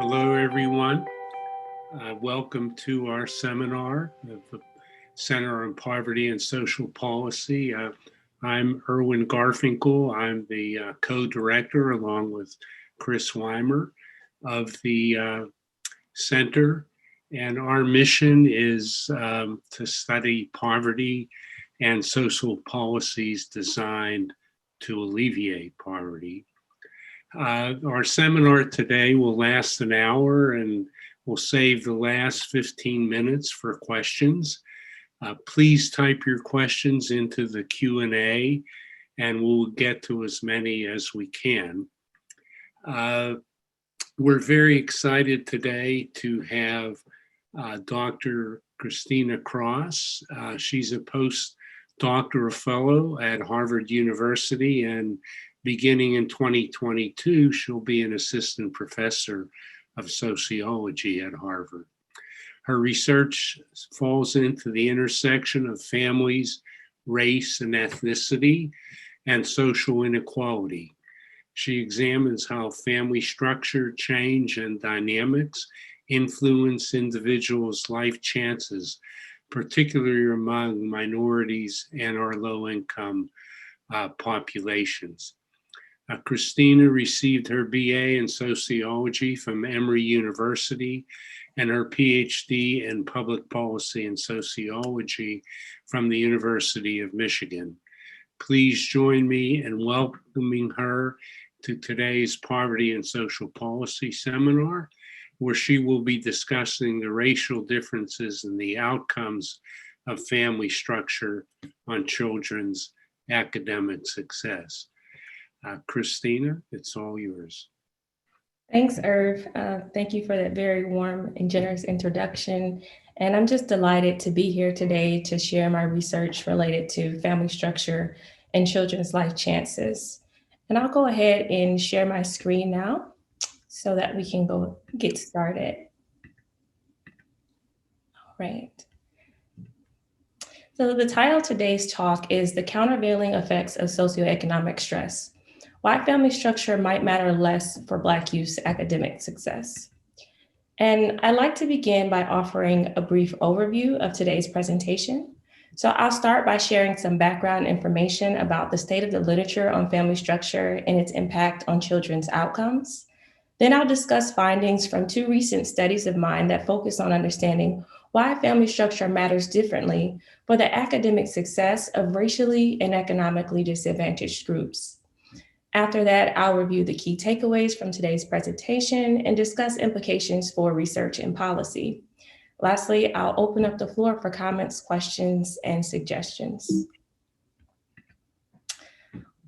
Hello, everyone. Welcome to our seminar of the Center on Poverty and Social Policy. I'm Erwin Garfinkel. I'm the co-director, along with Chris Weimer, of the center. And our mission is to study poverty and social policies designed to alleviate poverty. Our seminar today will last an hour, and we'll save the last 15 minutes for questions. Please type your questions into the Q&A, and we'll get to as many as we can. We're very excited today to have Dr. Christina Cross. She's a postdoctoral fellow at Harvard University, and beginning in 2022, she'll be an assistant professor of sociology at Harvard. Her research falls into the intersection of families, race and ethnicity, and social inequality. She examines how family structure, change, and dynamics influence individuals' life chances, particularly among minorities and our low-income populations. Christina received her BA in sociology from Emory University and her PhD in public policy and sociology from the University of Michigan. Please join me in welcoming her to today's Poverty and Social Policy seminar, where she will be discussing the racial differences and the outcomes of family structure on children's academic success. Christina, it's all yours. Thanks, Irv. Thank you for that very warm and generous introduction. And I'm just delighted to be here today to share my research related to family structure and children's life chances. And I'll go ahead and share my screen now so that we can get started. All right. So the title of today's talk is The Countervailing Effects of Socioeconomic Stress: Why Family Structure Might Matter Less for Black Youth's Academic Success. And I'd like to begin by offering a brief overview of today's presentation. So I'll start by sharing some background information about the state of the literature on family structure and its impact on children's outcomes. Then I'll discuss findings from two recent studies of mine that focus on understanding why family structure matters differently for the academic success of racially and economically disadvantaged groups. After that, I'll review the key takeaways from today's presentation and discuss implications for research and policy. Lastly, I'll open up the floor for comments, questions, and suggestions.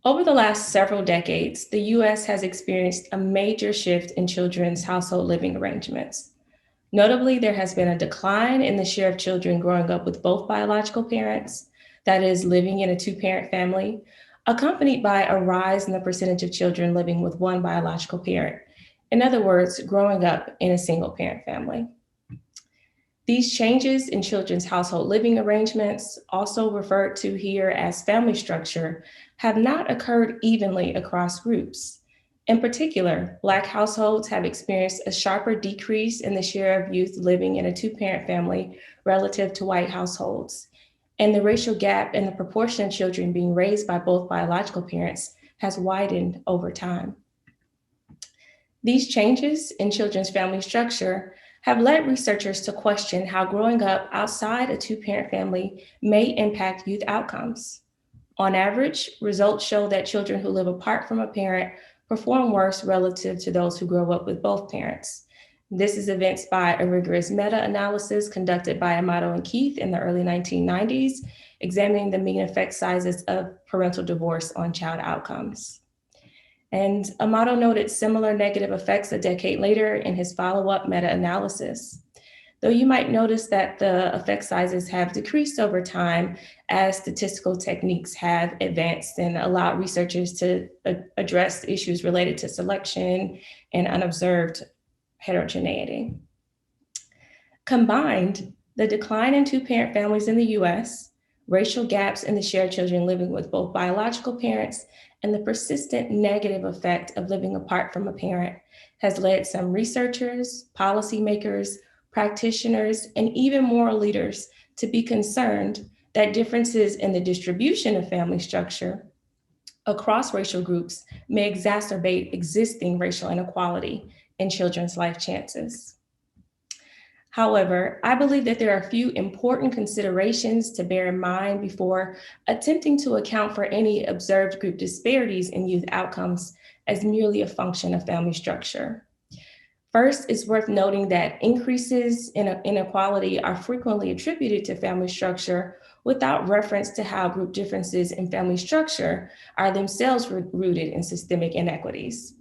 Over the last several decades, the US has experienced a major shift in children's household living arrangements. Notably, there has been a decline in the share of children growing up with both biological parents, that is, living in a two-parent family, accompanied by a rise in the percentage of children living with one biological parent. In other words, growing up in a single-parent family. These changes in children's household living arrangements, also referred to here as family structure, have not occurred evenly across groups. In particular, Black households have experienced a sharper decrease in the share of youth living in a two-parent family relative to white households. And the racial gap in the proportion of children being raised by both biological parents has widened over time. These changes in children's family structure have led researchers to question how growing up outside a two-parent family may impact youth outcomes. On average, results show that children who live apart from a parent perform worse relative to those who grow up with both parents. This is evidenced by a rigorous meta-analysis conducted by Amato and Keith in the early 1990s, examining the mean effect sizes of parental divorce on child outcomes. And Amato noted similar negative effects a decade later in his follow-up meta-analysis. Though you might notice that the effect sizes have decreased over time as statistical techniques have advanced and allowed researchers to address issues related to selection and unobserved heterogeneity. Combined, the decline in two-parent families in the US, racial gaps in the share of children living with both biological parents, and the persistent negative effect of living apart from a parent has led some researchers, policymakers, practitioners, and even moral leaders to be concerned that differences in the distribution of family structure across racial groups may exacerbate existing racial inequality in children's life chances. However, I believe that there are a few important considerations to bear in mind before attempting to account for any observed group disparities in youth outcomes as merely a function of family structure. First, it's worth noting that increases in inequality are frequently attributed to family structure without reference to how group differences in family structure are themselves rooted in systemic inequities.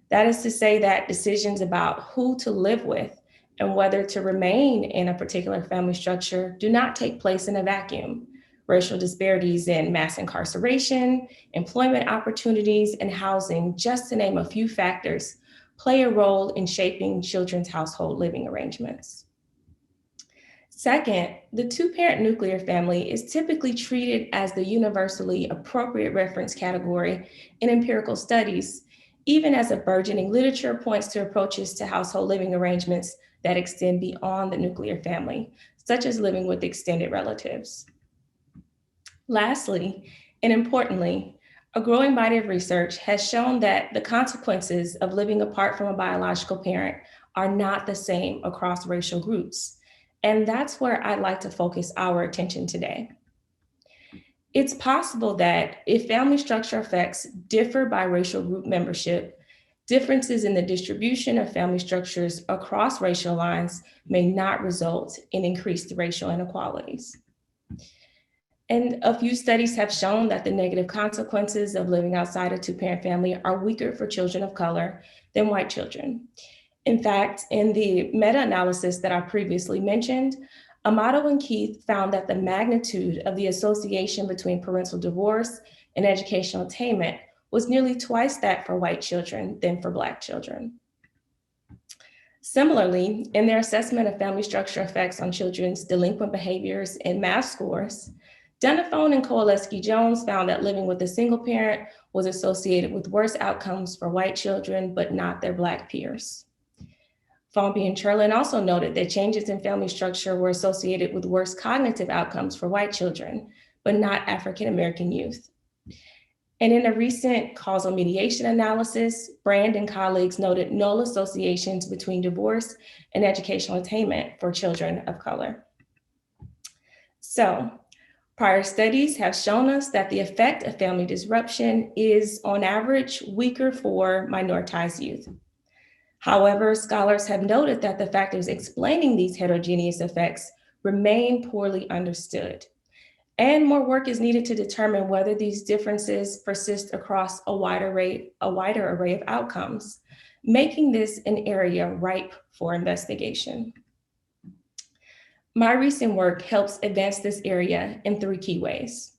That is to say that decisions about who to live with and whether to remain in a particular family structure do not take place in a vacuum. Racial disparities in mass incarceration, employment opportunities, and housing, just to name a few factors, play a role in shaping children's household living arrangements. Second, the two-parent nuclear family is typically treated as the universally appropriate reference category in empirical studies, even as a burgeoning literature points to approaches to household living arrangements that extend beyond the nuclear family, such as living with extended relatives. Lastly, and importantly, a growing body of research has shown that the consequences of living apart from a biological parent are not the same across racial groups. And that's where I'd like to focus our attention today. It's possible that if family structure effects differ by racial group membership, differences in the distribution of family structures across racial lines may not result in increased racial inequalities. And a few studies have shown that the negative consequences of living outside a two-parent family are weaker for children of color than white children. In fact, in the meta-analysis that I previously mentioned, Amato and Keith found that the magnitude of the association between parental divorce and educational attainment was nearly twice that for white children than for Black children. Similarly, in their assessment of family structure effects on children's delinquent behaviors and math scores, Denifone and Kowaleski-Jones found that living with a single parent was associated with worse outcomes for white children, but not their Black peers. Fomby and Cherlin also noted that changes in family structure were associated with worse cognitive outcomes for white children, but not African-American youth. And in a recent causal mediation analysis, Brand and colleagues noted null associations between divorce and educational attainment for children of color. So, prior studies have shown us that the effect of family disruption is, on average, weaker for minoritized youth. However, scholars have noted that the factors explaining these heterogeneous effects remain poorly understood. And more work is needed to determine whether these differences persist across a wider array of outcomes, making this an area ripe for investigation. My recent work helps advance this area in 3 key ways.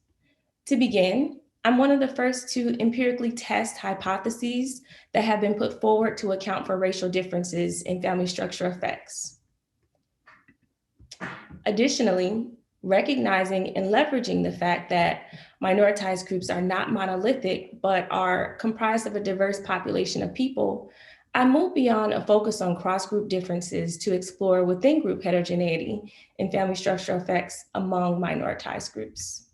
To begin, I'm one of the first to empirically test hypotheses that have been put forward to account for racial differences in family structure effects. Additionally, recognizing and leveraging the fact that minoritized groups are not monolithic, but are comprised of a diverse population of people, I moved beyond a focus on cross-group differences to explore within-group heterogeneity in family structure effects among minoritized groups.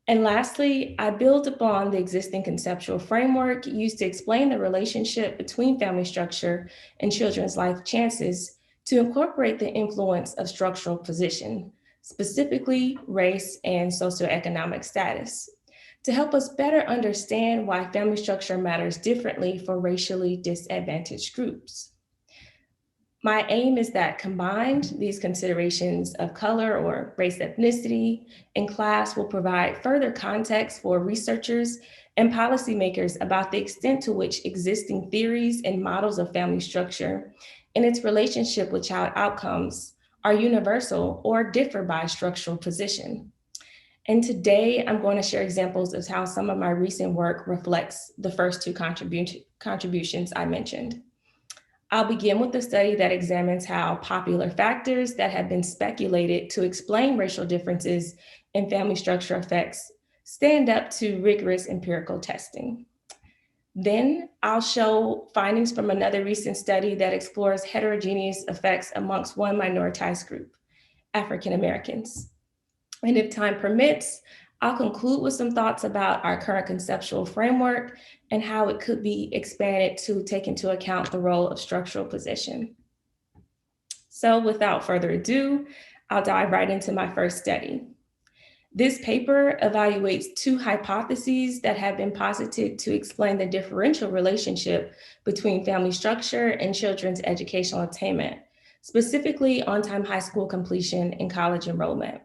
And lastly, I built upon the existing conceptual framework used to explain the relationship between family structure and children's life chances to incorporate the influence of structural position, specifically race and socioeconomic status, to help us better understand why family structure matters differently for racially disadvantaged groups. My aim is that combined, these considerations of color or race, ethnicity, and class will provide further context for researchers and policymakers about the extent to which existing theories and models of family structure and its relationship with child outcomes are universal or differ by structural position. And today I'm going to share examples of how some of my recent work reflects the first 2 contributions I mentioned. I'll begin with a study that examines how popular factors that have been speculated to explain racial differences in family structure effects, stand up to rigorous empirical testing. Then I'll show findings from another recent study that explores heterogeneous effects amongst one minoritized group, African Americans. And if time permits, I'll conclude with some thoughts about our current conceptual framework and how it could be expanded to take into account the role of structural position. So without further ado, I'll dive right into my first study. This paper evaluates two hypotheses that have been posited to explain the differential relationship between family structure and children's educational attainment, specifically on-time high school completion and college enrollment.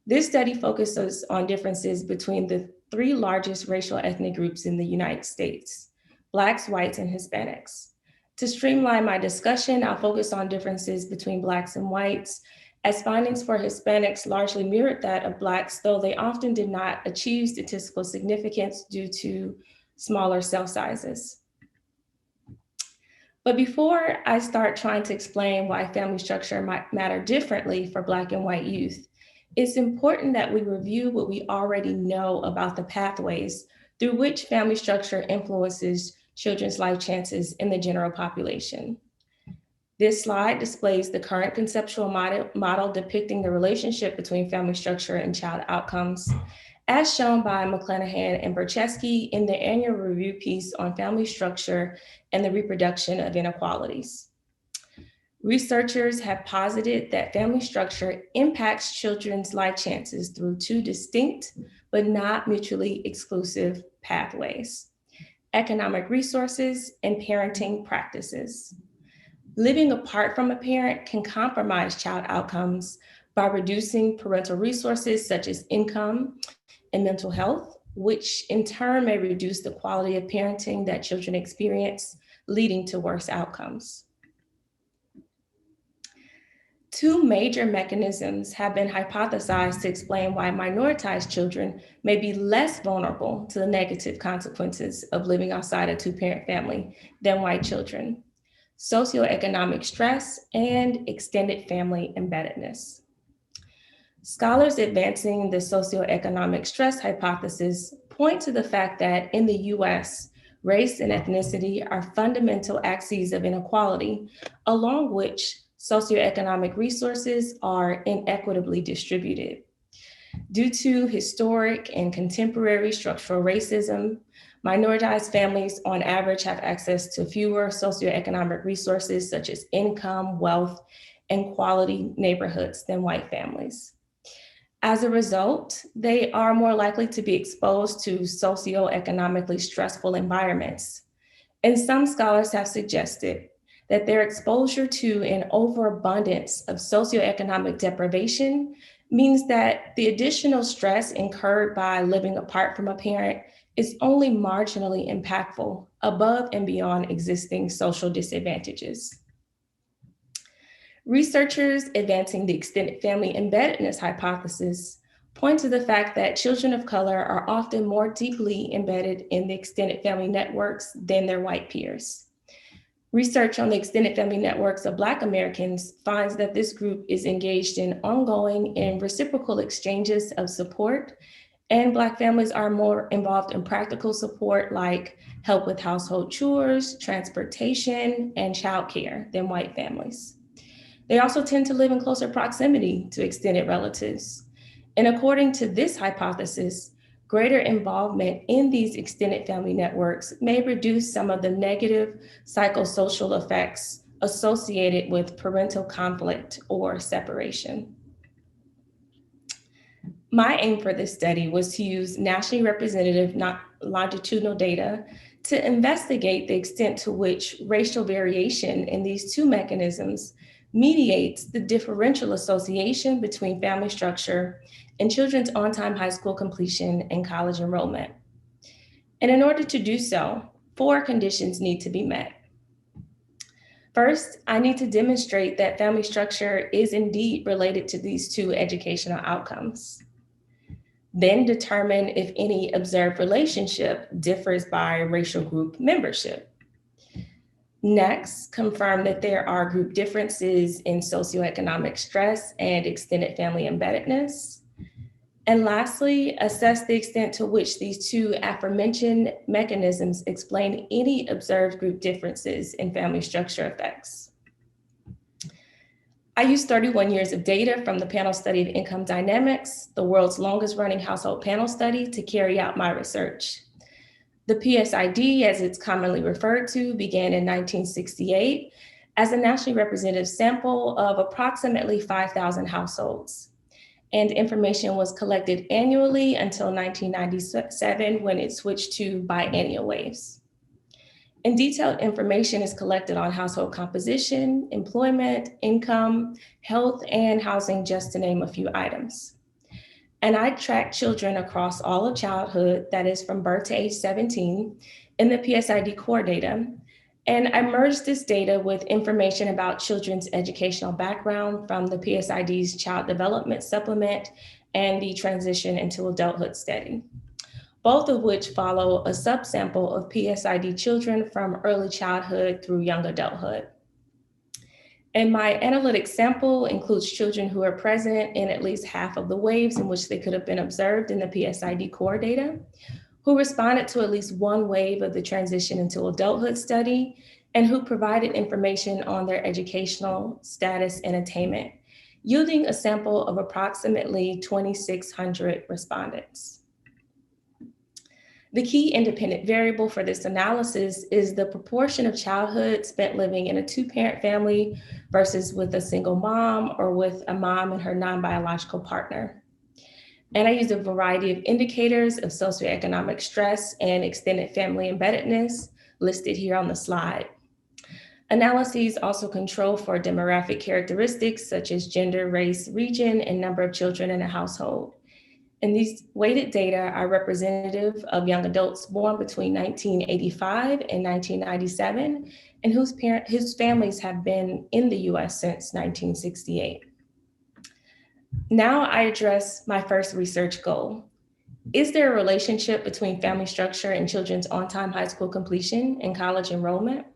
This study focuses on differences between the three largest racial ethnic groups in the United States: Blacks, whites, and Hispanics. To streamline my discussion, I'll focus on differences between Blacks and whites, as findings for Hispanics largely mirrored that of Blacks, though they often did not achieve statistical significance due to smaller cell sizes. But before I start trying to explain why family structure might matter differently for Black and white youth, it's important that we review what we already know about the pathways through which family structure influences children's life chances in the general population. This slide displays the current conceptual model depicting the relationship between family structure and child outcomes, as shown by McClanahan and Berchesky in their annual review piece on family structure and the reproduction of inequalities. Researchers have posited that family structure impacts children's life chances through two distinct but not mutually exclusive pathways: economic resources and parenting practices. Living apart from a parent can compromise child outcomes by reducing parental resources such as income and mental health, which in turn may reduce the quality of parenting that children experience, leading to worse outcomes. Two major mechanisms have been hypothesized to explain why minoritized children may be less vulnerable to the negative consequences of living outside a two-parent family than white children: socioeconomic stress and extended family embeddedness. Scholars advancing the socioeconomic stress hypothesis point to the fact that in the US, race and ethnicity are fundamental axes of inequality, along which socioeconomic resources are inequitably distributed. Due to historic and contemporary structural racism, minoritized families on average have access to fewer socioeconomic resources such as income, wealth, and quality neighborhoods than white families. As a result, they are more likely to be exposed to socioeconomically stressful environments. And some scholars have suggested that their exposure to an overabundance of socioeconomic deprivation means that the additional stress incurred by living apart from a parent is only marginally impactful above and beyond existing social disadvantages. Researchers advancing the extended family embeddedness hypothesis point to the fact that children of color are often more deeply embedded in the extended family networks than their white peers. Research on the extended family networks of Black Americans finds that this group is engaged in ongoing and reciprocal exchanges of support, and Black families are more involved in practical support like help with household chores, transportation, and childcare than white families. They also tend to live in closer proximity to extended relatives. And according to this hypothesis, greater involvement in these extended family networks may reduce some of the negative psychosocial effects associated with parental conflict or separation. My aim for this study was to use nationally representative longitudinal data to investigate the extent to which racial variation in these two mechanisms mediates the differential association between family structure and children's on-time high school completion and college enrollment. And in order to do so, 4 conditions need to be met. First, I need to demonstrate that family structure is indeed related to these two educational outcomes. Then determine if any observed relationship differs by racial group membership. Next, confirm that there are group differences in socioeconomic stress and extended family embeddedness. And lastly, assess the extent to which these two aforementioned mechanisms explain any observed group differences in family structure effects. I used 31 years of data from the panel study of income dynamics, the world's longest running household panel study, to carry out my research. The PSID, as it's commonly referred to, began in 1968 as a nationally representative sample of approximately 5,000 households. And information was collected annually until 1997 when it switched to biennial waves. And detailed information is collected on household composition, employment, income, health, and housing, just to name a few items. And I track children across all of childhood, that is from birth to age 17, in the PSID core data. And I merged this data with information about children's educational background from the PSID's Child Development Supplement and the Transition into Adulthood study, both of which follow a subsample of PSID children from early childhood through young adulthood. And my analytic sample includes children who are present in at least half of the waves in which they could have been observed in the PSID core data, who responded to at least one wave of the Transition into Adulthood study, and who provided information on their educational status and attainment, yielding a sample of approximately 2,600 respondents. The key independent variable for this analysis is the proportion of childhood spent living in a two-parent family versus with a single mom or with a mom and her non-biological partner. And I used a variety of indicators of socioeconomic stress and extended family embeddedness listed here on the slide. Analyses also control for demographic characteristics such as gender, race, region, and number of children in a household. And these weighted data are representative of young adults born between 1985 and 1997, and whose families have been in the US since 1968. Now I address my first research goal. Is there a relationship between family structure and children's on-time high school completion and college enrollment?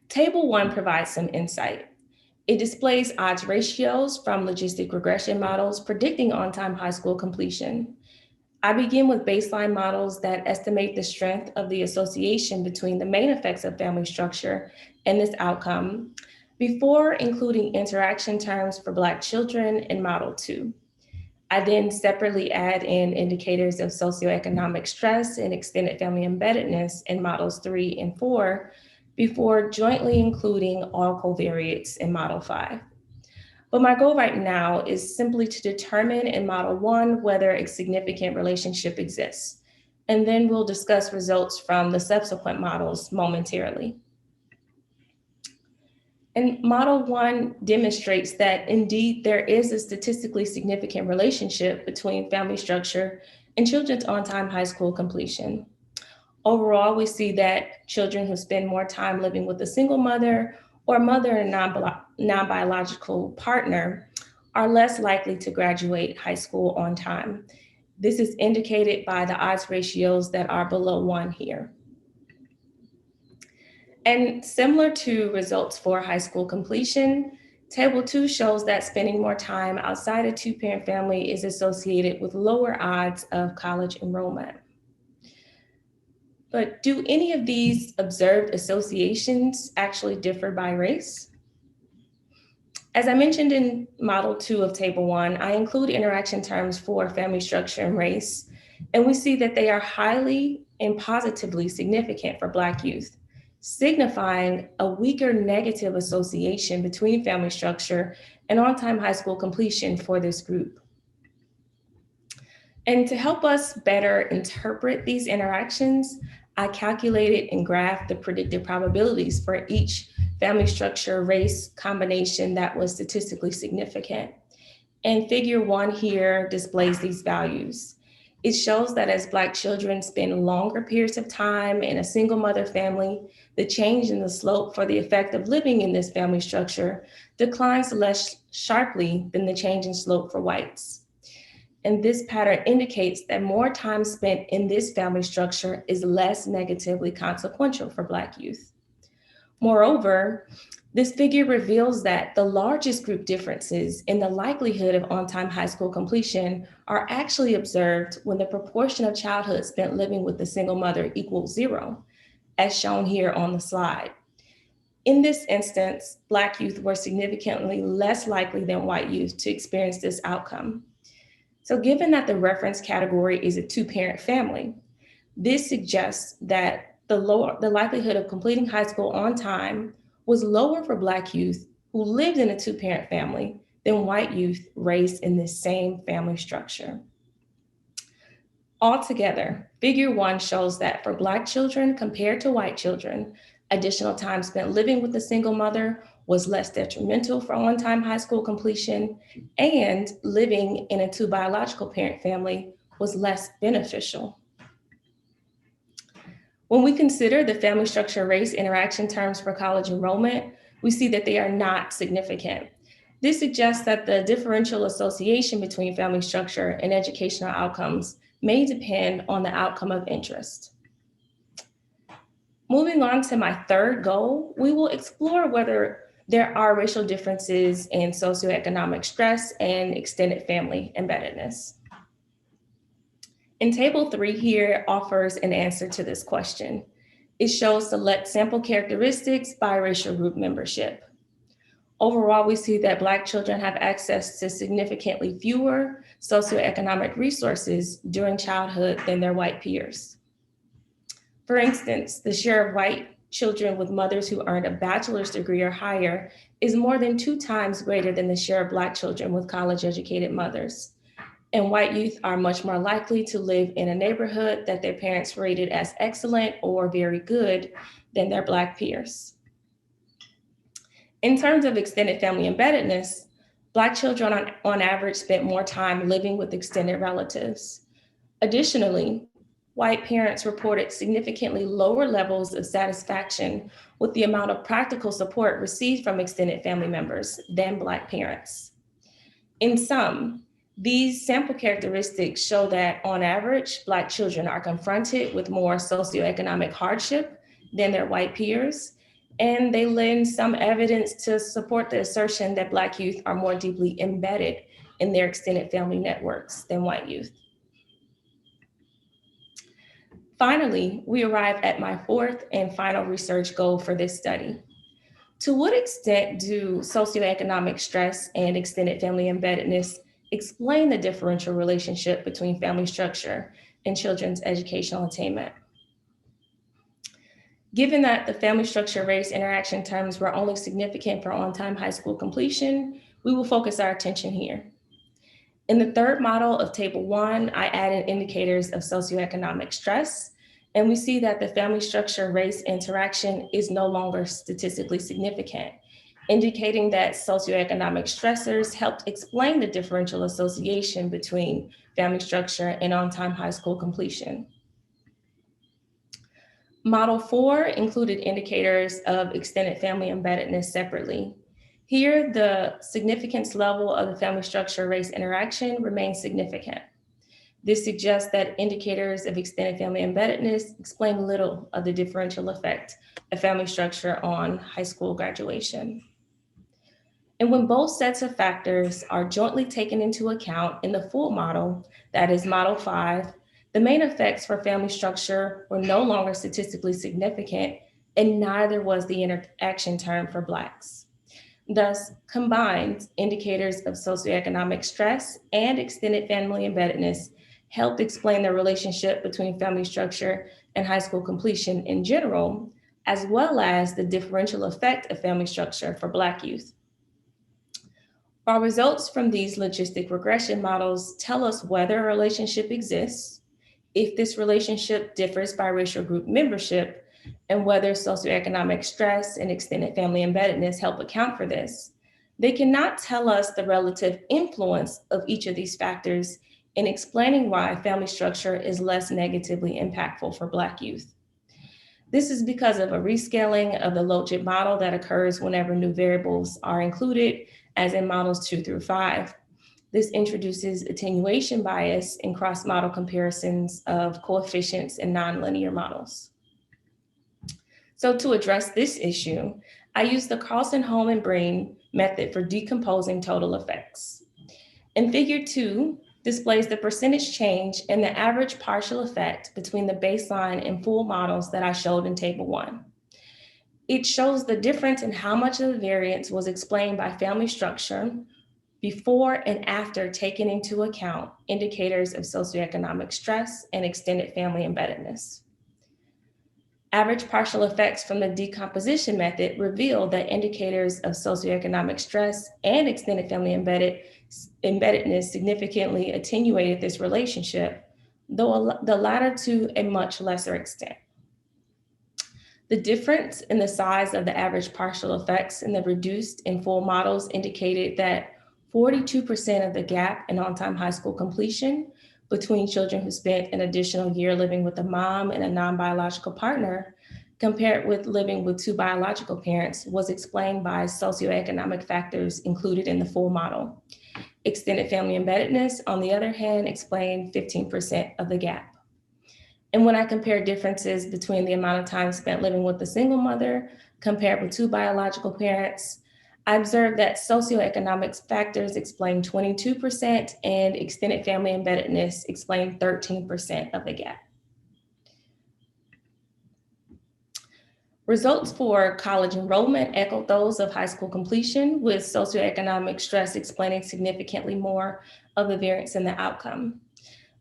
Table 1 provides some insight. It displays odds ratios from logistic regression models predicting on-time high school completion. I begin with baseline models that estimate the strength of the association between the main effects of family structure and this outcome before including interaction terms for Black children in Model 2. I then separately add in indicators of socioeconomic stress and extended family embeddedness in Models 3 and 4 before jointly including all covariates in Model 5. But my goal right now is simply to determine in Model 1 whether a significant relationship exists. And then we'll discuss results from the subsequent models momentarily. And Model 1 demonstrates that indeed there is a statistically significant relationship between family structure and children's on-time high school completion. Overall, we see that children who spend more time living with a single mother or mother and non-biological partner are less likely to graduate high school on time. This is indicated by the odds ratios that are below 1 here. And similar to results for high school completion, Table 2 shows that spending more time outside a two-parent family is associated with lower odds of college enrollment. But do any of these observed associations actually differ by race? As I mentioned in Model 2 of Table 1, I include interaction terms for family structure and race, and we see that they are highly and positively significant for Black youth, signifying a weaker negative association between family structure and on-time high school completion for this group. And to help us better interpret these interactions, I calculated and graphed the predicted probabilities for each family structure race combination that was statistically significant. And figure 1 here displays these values. It shows that as Black children spend longer periods of time in a single mother family, the change in the slope for the effect of living in this family structure declines less sharply than the change in slope for whites. And this pattern indicates that more time spent in this family structure is less negatively consequential for Black youth. Moreover, this figure reveals that the largest group differences in the likelihood of on-time high school completion are actually observed when the proportion of childhood spent living with a single mother equals 0, as shown here on the slide. In this instance, Black youth were significantly less likely than white youth to experience this outcome. So given that the reference category is a two-parent family, this suggests that the likelihood of completing high school on time was lower for Black youth who lived in a two-parent family than white youth raised in this same family structure. Altogether, figure 1 shows that for Black children compared to white children, additional time spent living with a single mother was less detrimental for on-time high school completion, and living in a two biological parent family was less beneficial. When we consider the family structure race interaction terms for college enrollment, we see that they are not significant. This suggests that the differential association between family structure and educational outcomes may depend on the outcome of interest. Moving on to my third goal, we will explore whether there are racial differences in socioeconomic stress and extended family embeddedness. And table 3 here offers an answer to this question. It shows select sample characteristics by racial group membership. Overall, we see that Black children have access to significantly fewer socioeconomic resources during childhood than their white peers. For instance, the share of white children with mothers who earned a bachelor's degree or higher is more than 2 times greater than the share of Black children with college-educated mothers. And white youth are much more likely to live in a neighborhood that their parents rated as excellent or very good than their Black peers. In terms of extended family embeddedness, Black children on average spent more time living with extended relatives. Additionally, white parents reported significantly lower levels of satisfaction with the amount of practical support received from extended family members than Black parents. In sum, these sample characteristics show that on average, Black children are confronted with more socioeconomic hardship than their white peers, and they lend some evidence to support the assertion that Black youth are more deeply embedded in their extended family networks than white youth. Finally, we arrive at my fourth and final research goal for this study. To what extent do socioeconomic stress and extended family embeddedness explain the differential relationship between family structure and children's educational attainment? Given that the family structure race interaction terms were only significant for on-time high school completion, we will focus our attention here. In the third model of table 1, I added indicators of socioeconomic stress, and we see that the family structure race interaction is no longer statistically significant, indicating that socioeconomic stressors helped explain the differential association between family structure and on-time high school completion. Model 4 included indicators of extended family embeddedness separately. Here, the significance level of the family structure race interaction remains significant. This suggests that indicators of extended family embeddedness explain little of the differential effect of family structure on high school graduation. And when both sets of factors are jointly taken into account in the full model, that is model 5, the main effects for family structure were no longer statistically significant, and neither was the interaction term for Blacks. Thus, combined indicators of socioeconomic stress and extended family embeddedness helped explain the relationship between family structure and high school completion in general, as well as the differential effect of family structure for Black youth. Our results from these logistic regression models tell us whether a relationship exists, if this relationship differs by racial group membership, and whether socioeconomic stress and extended family embeddedness help account for this. They cannot tell us the relative influence of each of these factors in explaining why family structure is less negatively impactful for Black youth. This is because of a rescaling of the logit model that occurs whenever new variables are included, as in models 2 through 5. This introduces attenuation bias in cross-model comparisons of coefficients in nonlinear models. So to address this issue, I use the Carlson-Holman-Brain method for decomposing total effects. In figure 2 displays the percentage change in the average partial effect between the baseline and full models that I showed in table 1. It shows the difference in how much of the variance was explained by family structure before and after taking into account indicators of socioeconomic stress and extended family embeddedness. Average partial effects from the decomposition method reveal that indicators of socioeconomic stress and extended family embeddedness significantly attenuated this relationship, though the latter to a much lesser extent. The difference in the size of the average partial effects in the reduced and full models indicated that 42% of the gap in on-time high school completion between children who spent an additional year living with a mom and a non-biological partner compared with living with 2 biological parents was explained by socioeconomic factors included in the full model. Extended family embeddedness, on the other hand, explained 15% of the gap. And when I compare differences between the amount of time spent living with a single mother compared with 2 biological parents, I observed that socioeconomic factors explain 22% and extended family embeddedness explain 13% of the gap. Results for college enrollment echoed those of high school completion, with socioeconomic stress explaining significantly more of the variance in the outcome.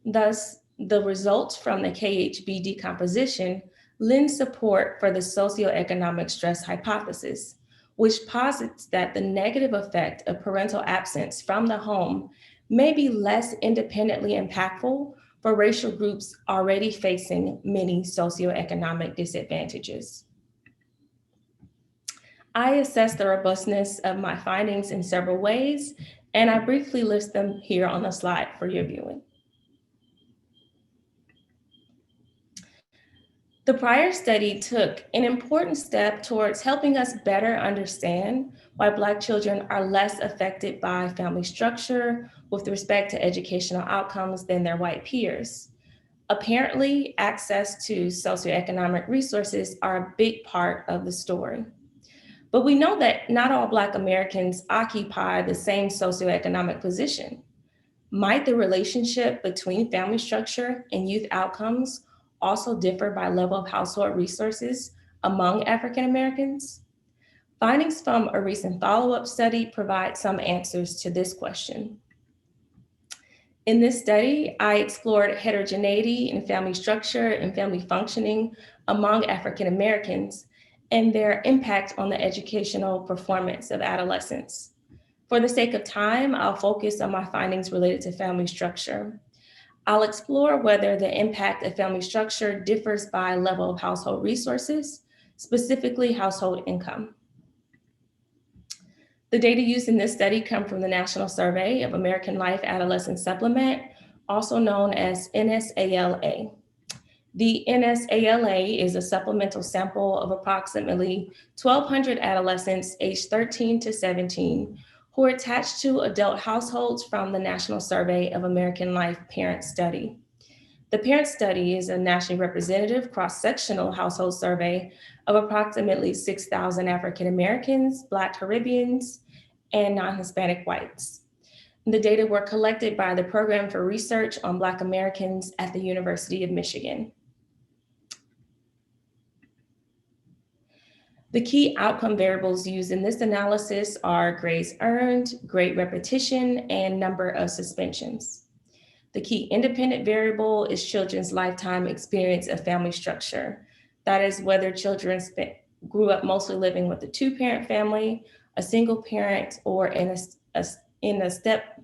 Thus, the results from the KHB decomposition lend support for the socioeconomic stress hypothesis, which posits that the negative effect of parental absence from the home may be less independently impactful for racial groups already facing many socioeconomic disadvantages. I assess the robustness of my findings in several ways, and I briefly list them here on the slide for your viewing. The prior study took an important step towards helping us better understand why Black children are less affected by family structure with respect to educational outcomes than their white peers. Apparently, access to socioeconomic resources are a big part of the story. But we know that not all Black Americans occupy the same socioeconomic position. Might the relationship between family structure and youth outcomes also differ by level of household resources among African Americans? Findings from a recent follow-up study provide some answers to this question. In this study, I explored heterogeneity in family structure and family functioning among African Americans and their impact on the educational performance of adolescents. For the sake of time, I'll focus on my findings related to family structure. I'll explore whether the impact of family structure differs by level of household resources, specifically household income. The data used in this study come from the National Survey of American Life Adolescent Supplement, also known as NSALA. The NSALA is a supplemental sample of approximately 1,200 adolescents aged 13 to 17 who are attached to adult households from the National Survey of American Life Parent Study. The Parent Study is a nationally representative cross-sectional household survey of approximately 6,000 African Americans, Black Caribbeans, and non-Hispanic whites. The data were collected by the Program for Research on Black Americans at the University of Michigan. The key outcome variables used in this analysis are grades earned, grade repetition, and number of suspensions. The key independent variable is children's lifetime experience of family structure. That is whether children grew up mostly living with a 2-parent family, a single parent, or in a step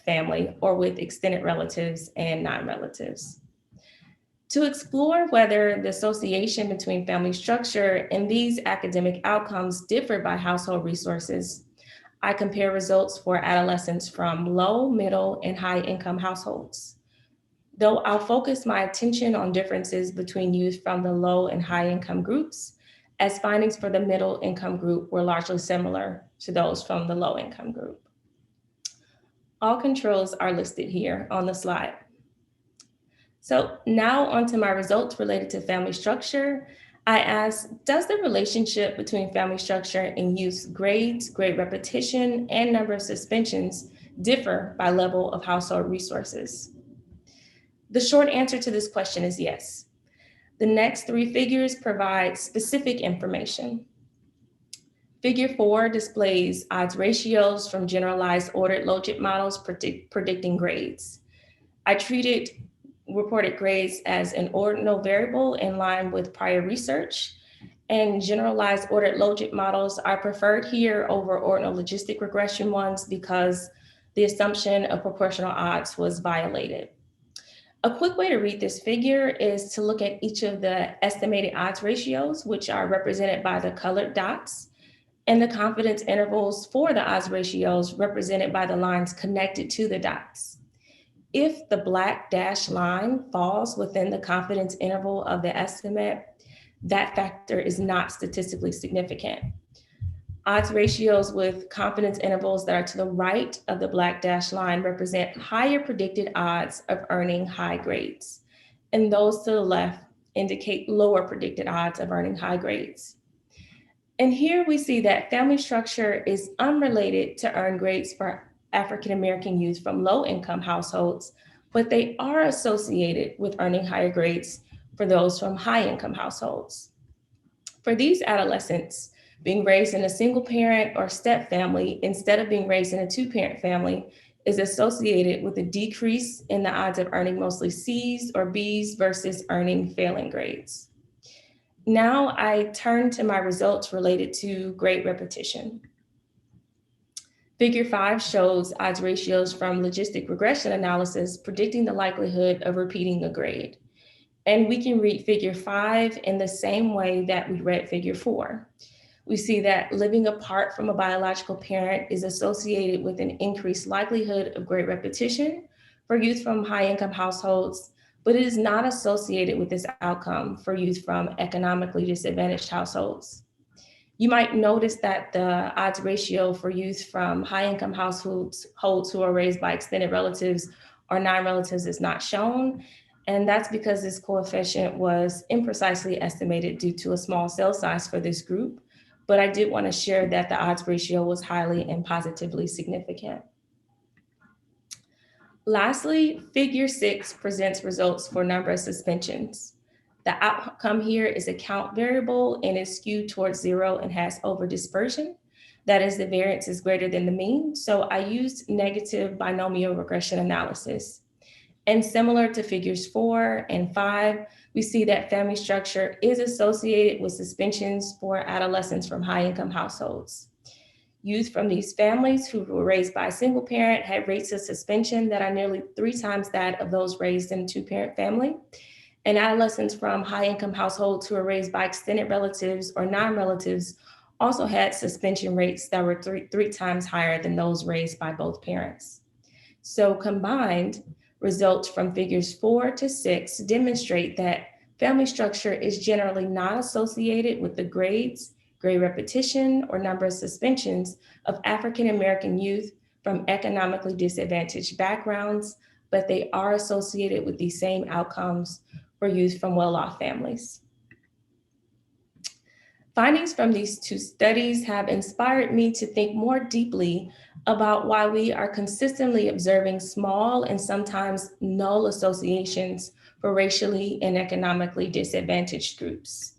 family, or with extended relatives and non-relatives. To explore whether the association between family structure and these academic outcomes differ by household resources, I compare results for adolescents from low, middle, and high income households. Though I'll focus my attention on differences between youth from the low and high income groups, as findings for the middle income group were largely similar to those from the low income group. All controls are listed here on the slide. So now onto my results related to family structure. I asked, does the relationship between family structure and youth's grades, grade repetition, and number of suspensions differ by level of household resources? The short answer to this question is yes. The next three figures provide specific information. Figure 4 displays odds ratios from generalized ordered logit models predicting grades. I treated reported grades as an ordinal variable in line with prior research, and generalized ordered logit models are preferred here over ordinal logistic regression ones because the assumption of proportional odds was violated. A quick way to read this figure is to look at each of the estimated odds ratios, which are represented by the colored dots, and the confidence intervals for the odds ratios represented by the lines connected to the dots. If the black dashed line falls within the confidence interval of the estimate, that factor is not statistically significant. Odds ratios with confidence intervals that are to the right of the black dashed line represent higher predicted odds of earning high grades, and those to the left indicate lower predicted odds of earning high grades. And here we see that family structure is unrelated to earned grades for African American youth from low-income households, but they are associated with earning higher grades for those from high-income households. For these adolescents, being raised in a single parent or step family instead of being raised in a two-parent family is associated with a decrease in the odds of earning mostly C's or B's versus earning failing grades. Now I turn to my results related to grade repetition. Figure 5 shows odds ratios from logistic regression analysis predicting the likelihood of repeating a grade. And we can read figure 5 in the same way that we read figure 4. We see that living apart from a biological parent is associated with an increased likelihood of grade repetition for youth from high-income households, but it is not associated with this outcome for youth from economically disadvantaged households. You might notice that the odds ratio for youth from high-income households who are raised by extended relatives or non-relatives is not shown, and that's because this coefficient was imprecisely estimated due to a small cell size for this group, but I did want to share that the odds ratio was highly and positively significant. Lastly, figure 6 presents results for number of suspensions. The outcome here is a count variable and is skewed towards 0 and has over dispersion. That is, the variance is greater than the mean. So I used negative binomial regression analysis. And similar to figures 4 and 5, we see that family structure is associated with suspensions for adolescents from high-income households. Youth from these families who were raised by a single parent had rates of suspension that are nearly 3 times that of those raised in a two-parent family. And adolescents from high-income households who were raised by extended relatives or non-relatives also had suspension rates that were three times higher than those raised by both parents. So combined, results from figures 4 to 6 demonstrate that family structure is generally not associated with the grades, grade repetition, or number of suspensions of African American youth from economically disadvantaged backgrounds, but they are associated with these same outcomes for youth from well-off families. Findings from these two studies have inspired me to think more deeply about why we are consistently observing small and sometimes null associations for racially and economically disadvantaged groups.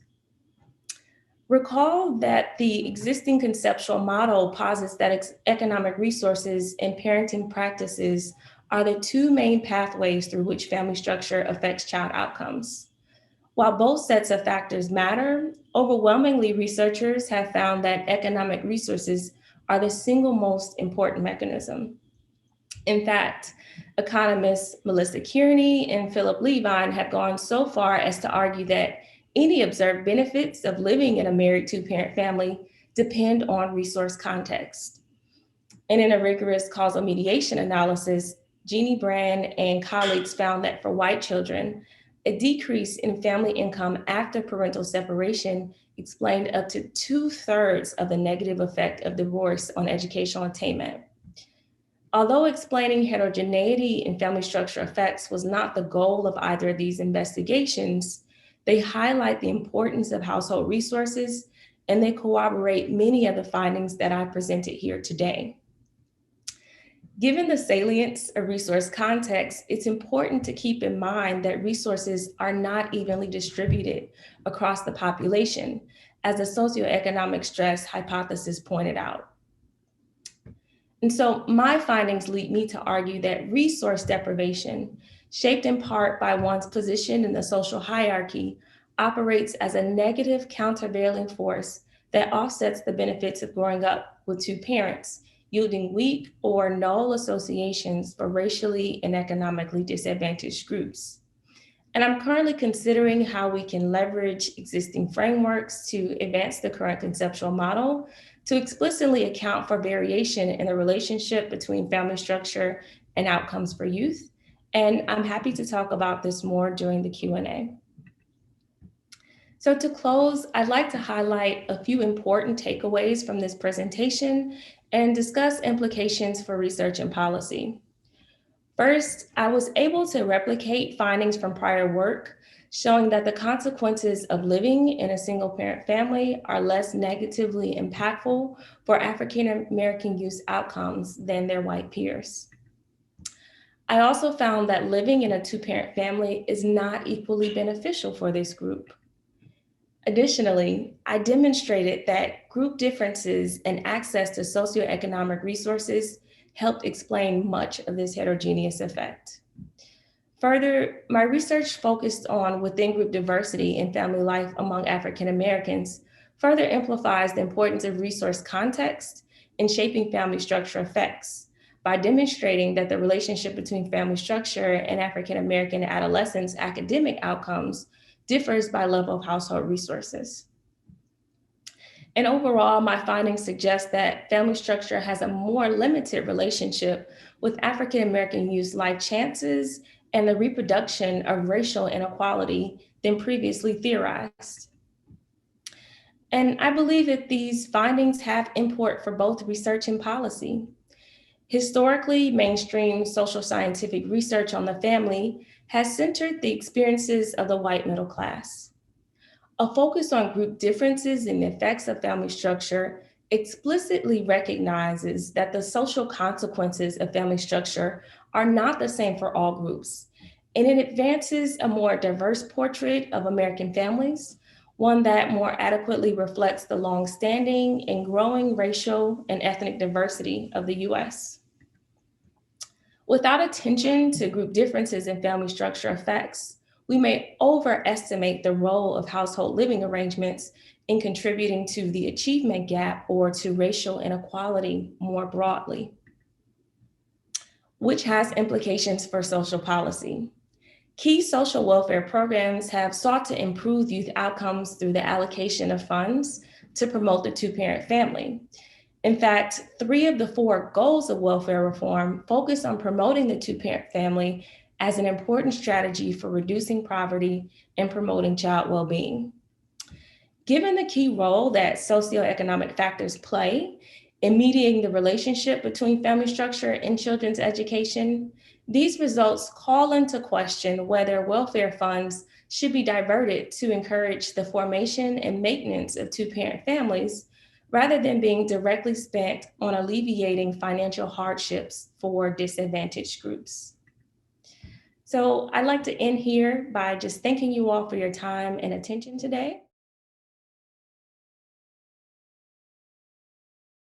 Recall that the existing conceptual model posits that economic resources and parenting practices are the two main pathways through which family structure affects child outcomes. While both sets of factors matter, overwhelmingly researchers have found that economic resources are the single most important mechanism. In fact, economists Melissa Kearney and Philip Levine have gone so far as to argue that any observed benefits of living in a married two-parent family depend on resource context. And in a rigorous causal mediation analysis, Jeannie Brand and colleagues found that for white children, a decrease in family income after parental separation explained up to 2/3 of the negative effect of divorce on educational attainment. Although explaining heterogeneity and family structure effects was not the goal of either of these investigations, they highlight the importance of household resources, and they corroborate many of the findings that I presented here today. Given the salience of resource context, it's important to keep in mind that resources are not evenly distributed across the population, as the socioeconomic stress hypothesis pointed out. And so my findings lead me to argue that resource deprivation, shaped in part by one's position in the social hierarchy, operates as a negative countervailing force that offsets the benefits of growing up with two parents, yielding weak or null associations for racially and economically disadvantaged groups. And I'm currently considering how we can leverage existing frameworks to advance the current conceptual model to explicitly account for variation in the relationship between family structure and outcomes for youth. And I'm happy to talk about this more during the Q&A. So to close, I'd like to highlight a few important takeaways from this presentation and discuss implications for research and policy. First, I was able to replicate findings from prior work showing that the consequences of living in a single parent family are less negatively impactful for African American youth outcomes than their white peers. I also found that living in a two-parent family is not equally beneficial for this group. Additionally, I demonstrated that group differences and access to socioeconomic resources helped explain much of this heterogeneous effect. Further, my research focused on within-group diversity in family life among African Americans further amplifies the importance of resource context in shaping family structure effects by demonstrating that the relationship between family structure and African American adolescents' academic outcomes differs by level of household resources. And overall, my findings suggest that family structure has a more limited relationship with African American youth's life chances and the reproduction of racial inequality than previously theorized. And I believe that these findings have import for both research and policy. Historically, mainstream social scientific research on the family has centered the experiences of the white middle class. A focus on group differences in the effects of family structure explicitly recognizes that the social consequences of family structure are not the same for all groups, and it advances a more diverse portrait of American families, one that more adequately reflects the longstanding and growing racial and ethnic diversity of the US. Without attention to group differences in family structure effects, we may overestimate the role of household living arrangements in contributing to the achievement gap or to racial inequality more broadly, which has implications for social policy. Key social welfare programs have sought to improve youth outcomes through the allocation of funds to promote the two-parent family. In fact, 3 of the 4 goals of welfare reform focus on promoting the two-parent family as an important strategy for reducing poverty and promoting child well-being. Given the key role that socioeconomic factors play in mediating the relationship between family structure and children's education, these results call into question whether welfare funds should be diverted to encourage the formation and maintenance of two-parent families rather than being directly spent on alleviating financial hardships for disadvantaged groups. So I'd like to end here by just thanking you all for your time and attention today.